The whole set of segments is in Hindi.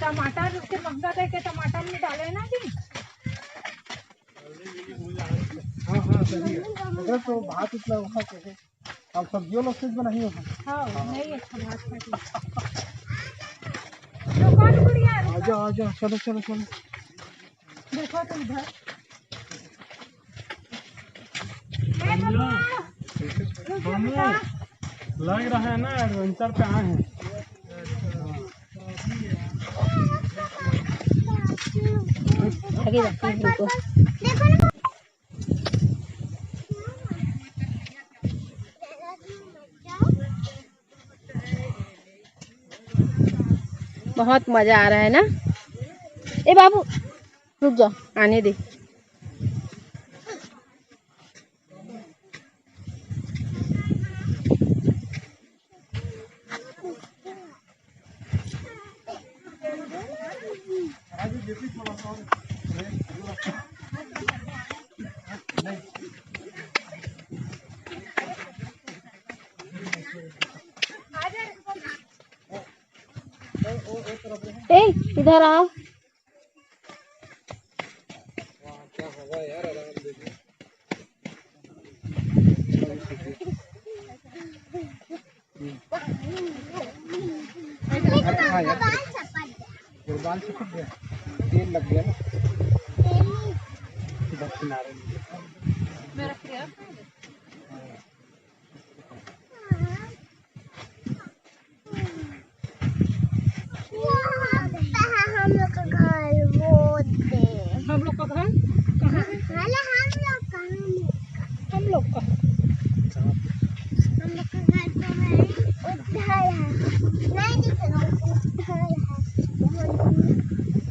टमाटर उसके मग्गा दे के टमाटर में डाले ना जी। हाँ हाँ सही है। अगर तो भात इतना होगा कैसे अब सब्जियों लोग से नहीं होगा। हाँ नहीं अच्छा भात आजा आजा चलो चलो चलो देखो तो इधर लग रहा है ना एडवेंचर पे आए हैं। बहुत मजा आ रहा है ना। ए बाबू रुक जाओ आने दे। ए इधर आओ। क्या होगा यार आराम से बाल चिपक गया तेल लग गया ना किनारे में हम लोग का घर कहाँ है? हम लोग का घर तो है उधर है नहीं दिख रहा उधर है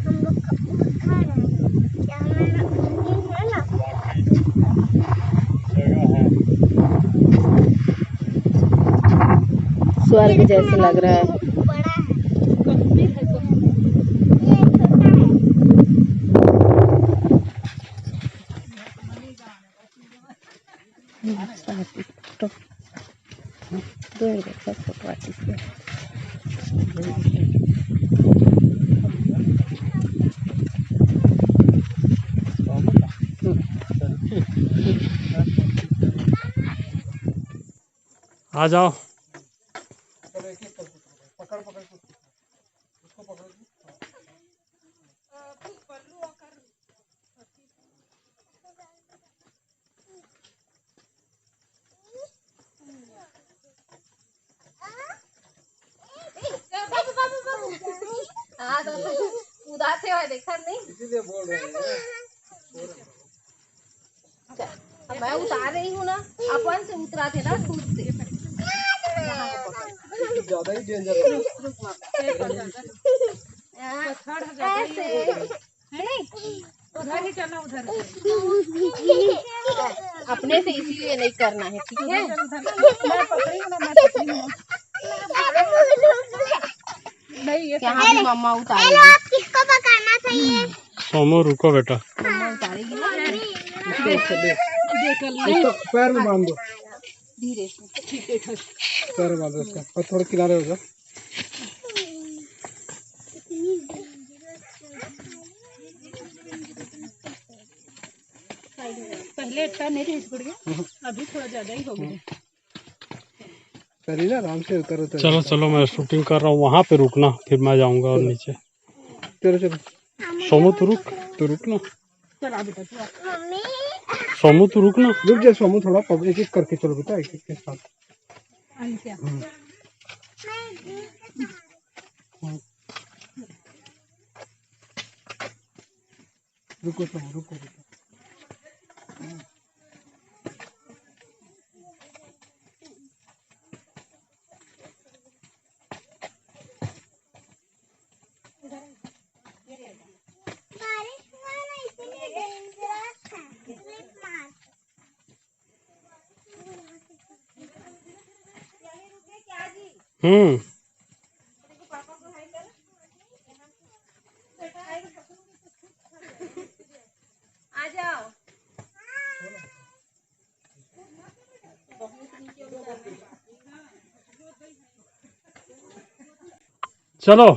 हम लोग का घर है क्या हमारा ये है ना स्वर्ग जैसे लग रहा है। बड़ा है कश्मीर है तो ये छोटा है फोटो आर्टिस्ट आ जाओ। पकड़ उदास है देखा नहीं इसीलिए बोल रहे हैं मैं उतार रही हूँ ना अपन से उतरा थे ना खुद से। ज्यादा ही डेंजर उधर ही चलना उधर अपने से इसीलिए नहीं करना है ठीक है। मैं पकड़ी हूँ ना मैं पकड़ी हूँ नहीं ये यहाँ भी मम्मा उतारेगी। आप किसको पकड़ना चाहिए सोमो रुको बेटा मम्मा उतारेगी ना इसको पैर में बांध दो धीरे से। पैर में बांध दो उसका और थोड़ा किनारे हो जाओ। पहले इतना नहीं रही पड़ गया अभी थोड़ा ज्यादा ही हो गया। चलिए ना आराम से उतर उतर चलो चलो मैं शूटिंग कर रहा हूँ वहाँ पे रुकना फिर मैं जाऊँगा और नीचे। चलो चलो सोमू तो रुक ना चला बेटा तू मम्मी सोमू तो रुक ना रुक जा सोमू थोड़ा एक एक करके चलो बेटा एक एक के साथ। क्या रुको सोमू रुको बारिश हुआ ना इसलिए डेंजरस है स्लिप मार आ जाओ। चलो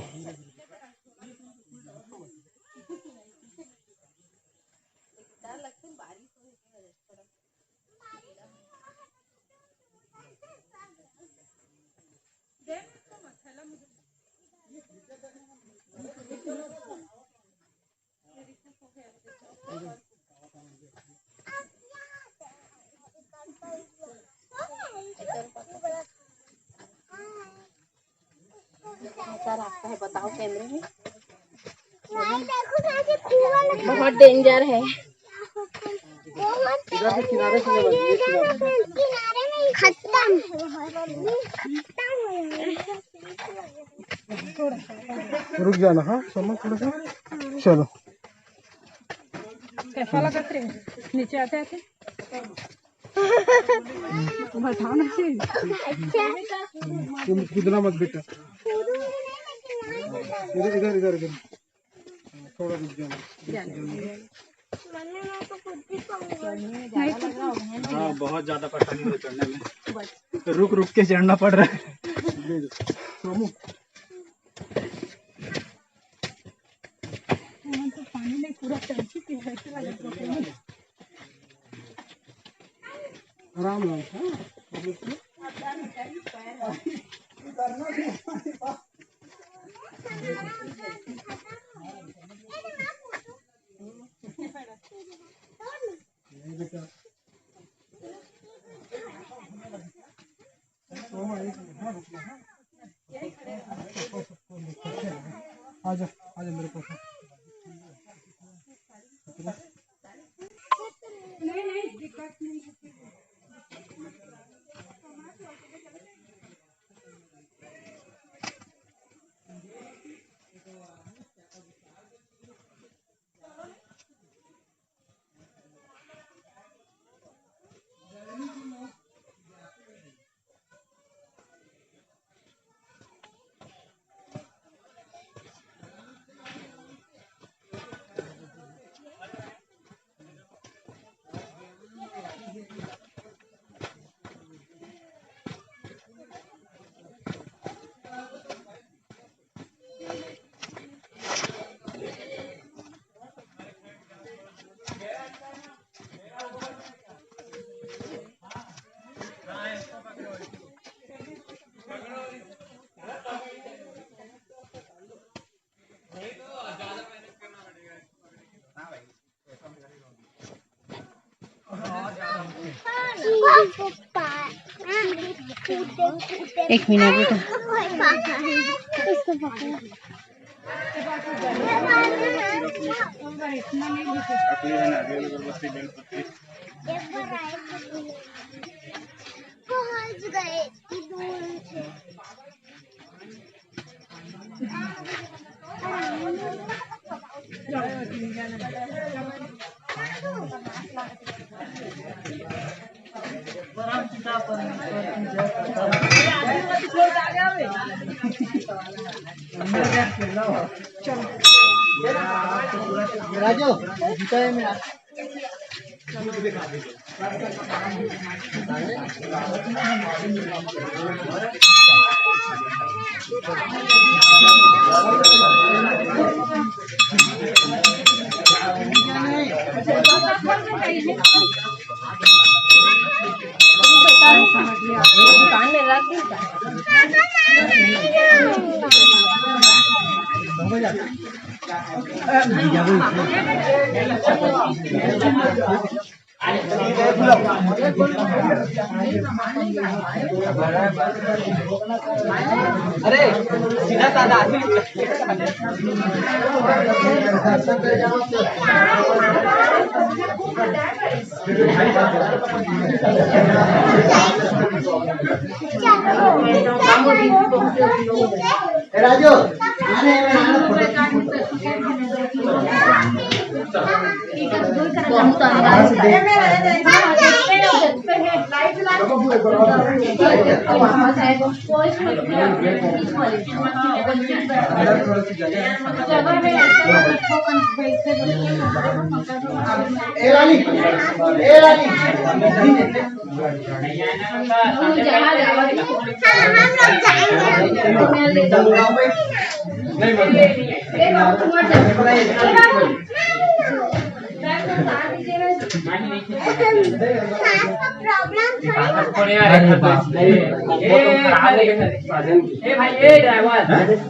भागता है बताओ कैमरे में। नहीं देखो कैसे कुआं लगा बहुत डेंजर है। इधर से किनारे से ले लो, किनारे में खत्म रुक जाना। हाँ चलो थोड़ा सा चलो। कैसा लगा तेरे नीचे आते आते बैठाओ ना से। तुम कूदना मत बेटा, इधर इधर इधर इधर थोड़ा रुक जाना। हाँ बहुत ज्यादा परेशानी है चढ़ने में, तो रुक रुक के चढ़ना पड़ रहा है। तो पानी नहीं पूरा टंकी की है आराम आराम आजा आजा मेरे पास। एक मिनट बेटा। पहुंच गए राजू जूता है मेरा। दुकान में रख दी अरे सीधा साधा राजू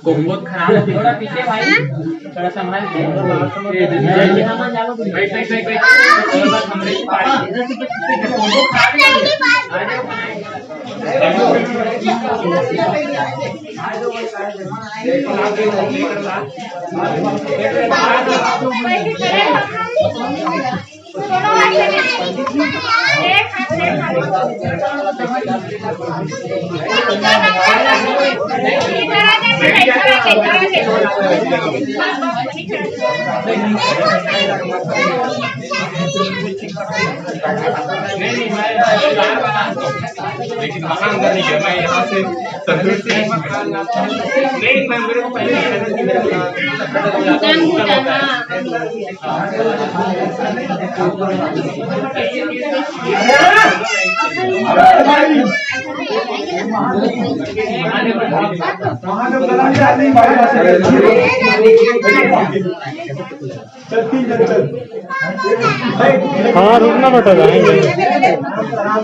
बहुत खराब है थोड़ा पीछे भाई थोड़ा संभाल के लेकिन वहाँ अंदर नहीं गया, मैं यहाँ से तंदुरुस्ती नहीं, मैं मेरे को पहले हाँ रुकना बेटा, जाएंगे।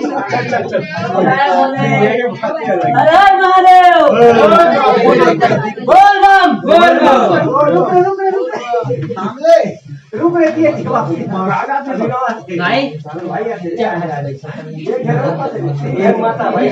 रुक रही है माता भाई